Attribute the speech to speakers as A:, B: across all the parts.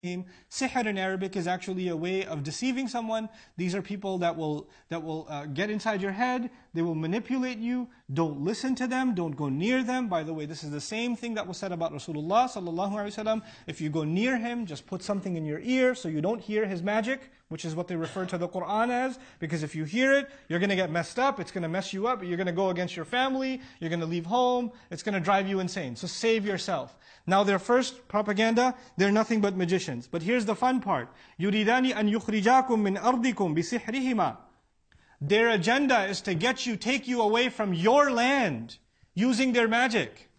A: Sihr in Arabic is actually a way of deceiving someone. These are people that will get inside your head. They will manipulate you. Don't listen to them. Don't go near them. By the way, this is the same thing that was said about Rasulullah sallallahu alaihi wasallam. If you go near him, just put something in your ear so you don't hear his magic, which is what they refer to the Quran as. Because if you hear it, you're going to get messed up. It's going to mess you up. You're going to go against your family. You're going to leave home. It's going to drive you insane. So save yourself. Now their first propaganda, they're nothing but magicians. But here's the fun part. يُرِيدَانِ أَن يُخْرِجَاكُم مِّنْ أَرْضِكُمْ بِسِحْرِهِمَا. Their agenda is to take you away from your land using their magic.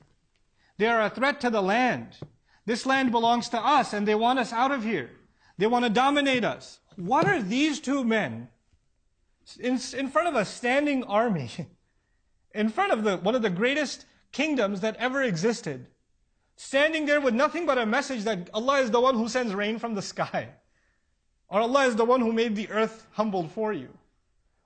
A: They are a threat to the land. This land belongs to us and they want us out of here. They want to dominate us. What are these two men in front of a standing army, in front of one of the greatest kingdoms that ever existed, standing there with nothing but a message that Allah is the one who sends rain from the sky, or Allah is the one who made the earth humbled for you,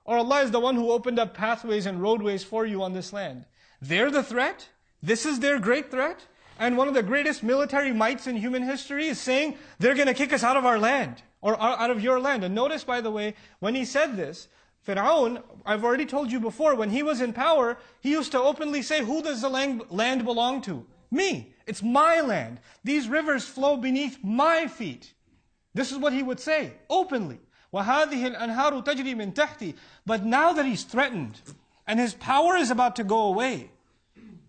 A: or Allah is the one who opened up pathways and roadways for you on this land. They're the threat. This is their great threat. And one of the greatest military mights in human history is saying, they're going to kick us out of our land, or out of your land. And notice, by the way, when he said this, Fir'aun, I've already told you before, when he was in power, he used to openly say, who does the land belong to? Me. It's my land. These rivers flow beneath my feet. This is what he would say, openly. وَهَذِهِ الْأَنْهَارُ تَجْرِي مِنْ تَحْتِي. But now that he's threatened, and his power is about to go away,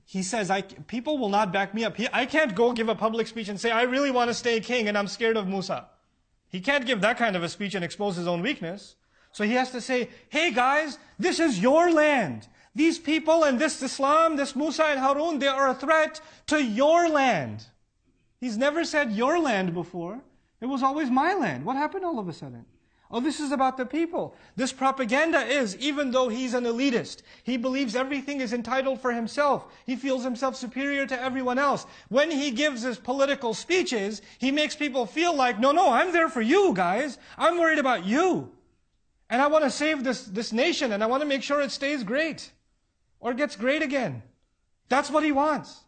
A: he says, people will not back me up. I can't go give a public speech and say, I really want to stay king and I'm scared of Musa. He can't give that kind of a speech and expose his own weakness. So he has to say, hey guys, this is your land. These people and this Islam, this Musa and Harun, they are a threat to your land. He's never said your land before. It was always my land. What happened all of a sudden? Oh, this is about the people. This propaganda is, even though he's an elitist, he believes everything is entitled for himself. He feels himself superior to everyone else. When he gives his political speeches, he makes people feel like, no, I'm there for you guys. I'm worried about you. And I want to save this nation and I want to make sure it stays great. Or gets great again. That's what he wants.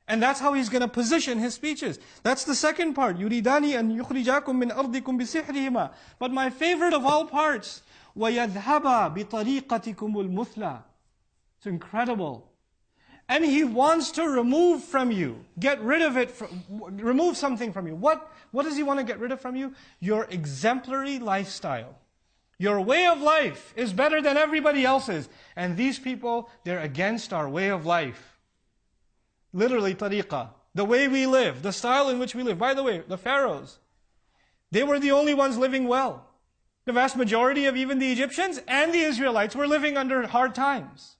A: And that's how he's going to position his speeches. That's the second part. يُرِيدَانِ أَن يُخْرِجَاكُم مِّنْ أَرْضِكُمْ بِسِحْرِهِمَا. But my favorite of all parts, وَيَذْهَبَا بِطَرِيقَتِكُمُ الْمُثْلَى. It's incredible. And he wants to remove from you, get rid of it, remove something from you. What does he want to get rid of from you? Your exemplary lifestyle. Your way of life is better than everybody else's. And these people, they're against our way of life. Literally, tariqah. The way we live, the style in which we live. By the way, the pharaohs, they were the only ones living well. The vast majority of even the Egyptians and the Israelites were living under hard times.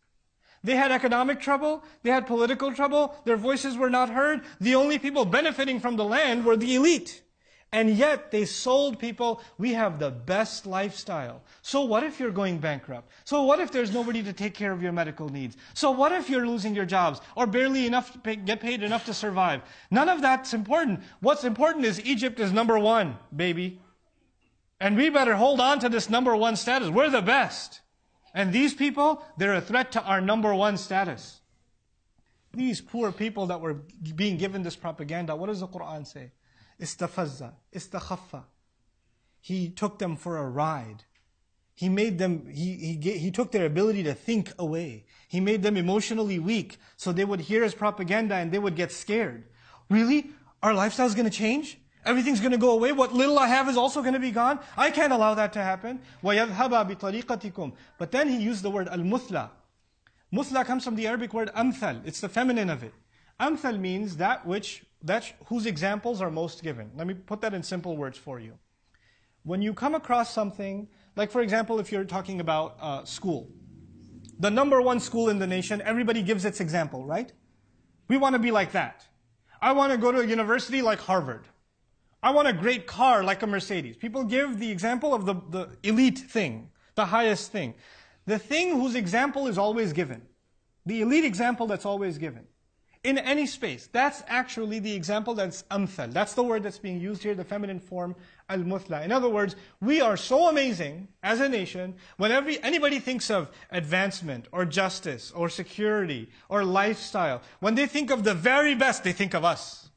A: They had economic trouble, they had political trouble, their voices were not heard. The only people benefiting from the land were the elite. And yet they sold people, we have the best lifestyle. So what if you're going bankrupt? So what if there's nobody to take care of your medical needs? So what if you're losing your jobs or barely enough to get paid enough to survive? None of that's important. What's important is Egypt is number one, baby. And we better hold on to this number one status. We're the best. And these people, they're a threat to our number one status. These poor people that were being given this propaganda, what does the Quran say? Istafazza, istakhaffa. He took them for a ride. He made them, he took their ability to think away. He made them emotionally weak, so they would hear his propaganda and they would get scared. Really? Our lifestyle's going to change? Everything's going to go away? What little I have is also going to be gone? I can't allow that to happen. وَيَذْهَبَا بِطَرِيقَتِكُمْ. But then he used the word al-muthla. Muthla comes from the Arabic word amthal. It's the feminine of it. Amthal means that's whose examples are most given. Let me put that in simple words for you. When you come across something, like for example, if you're talking about school, the number one school in the nation, everybody gives its example, right? We want to be like that. I want to go to a university like Harvard. I want a great car like a Mercedes. People give the example of the elite thing, the highest thing. The thing whose example is always given. The elite example that's always given. In any space. That's actually the example that's amthal. That's the word that's being used here, the feminine form, al-muthla. In other words, we are so amazing as a nation, whenever anybody thinks of advancement, or justice, or security, or lifestyle, when they think of the very best, they think of us.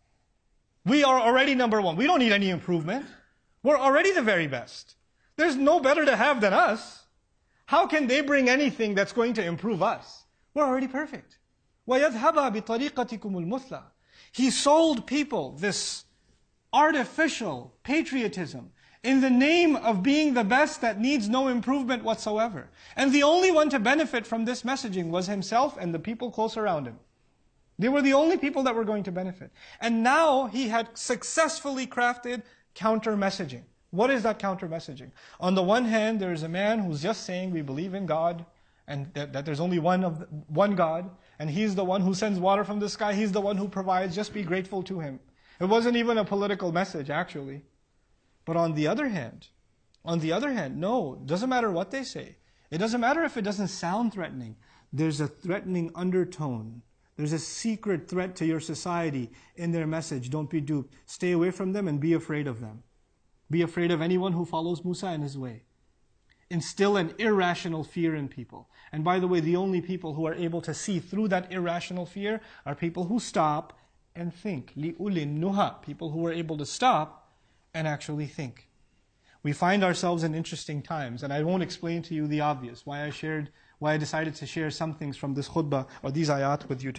A: We are already number one. We don't need any improvement. We're already the very best. There's no better to have than us. How can they bring anything that's going to improve us? We're already perfect. وَيَذْهَبَا بِطَرِيقَتِكُمُ الْمُثْلَى. He sold people this artificial patriotism in the name of being the best that needs no improvement whatsoever. And the only one to benefit from this messaging was himself and the people close around him. They were the only people that were going to benefit. And now he had successfully crafted counter messaging. What is that counter messaging? On the one hand, there is a man who's just saying we believe in God and that there's only one God, and He's the one who sends water from the sky, He's the one who provides, just be grateful to Him. It wasn't even a political message, actually. But on the other hand, no, it doesn't matter what they say. It doesn't matter if it doesn't sound threatening. There's a threatening undertone. There's a secret threat to your society in their message. Don't be duped. Stay away from them and be afraid of them. Be afraid of anyone who follows Musa in his way. Instill an irrational fear in people. And by the way, the only people who are able to see through that irrational fear are people who stop and think. لِأُولِي النُّهَى. People who are able to stop and actually think. We find ourselves in interesting times, and I won't explain to you the obvious, why I decided to share some things from this khutbah or these ayat with you.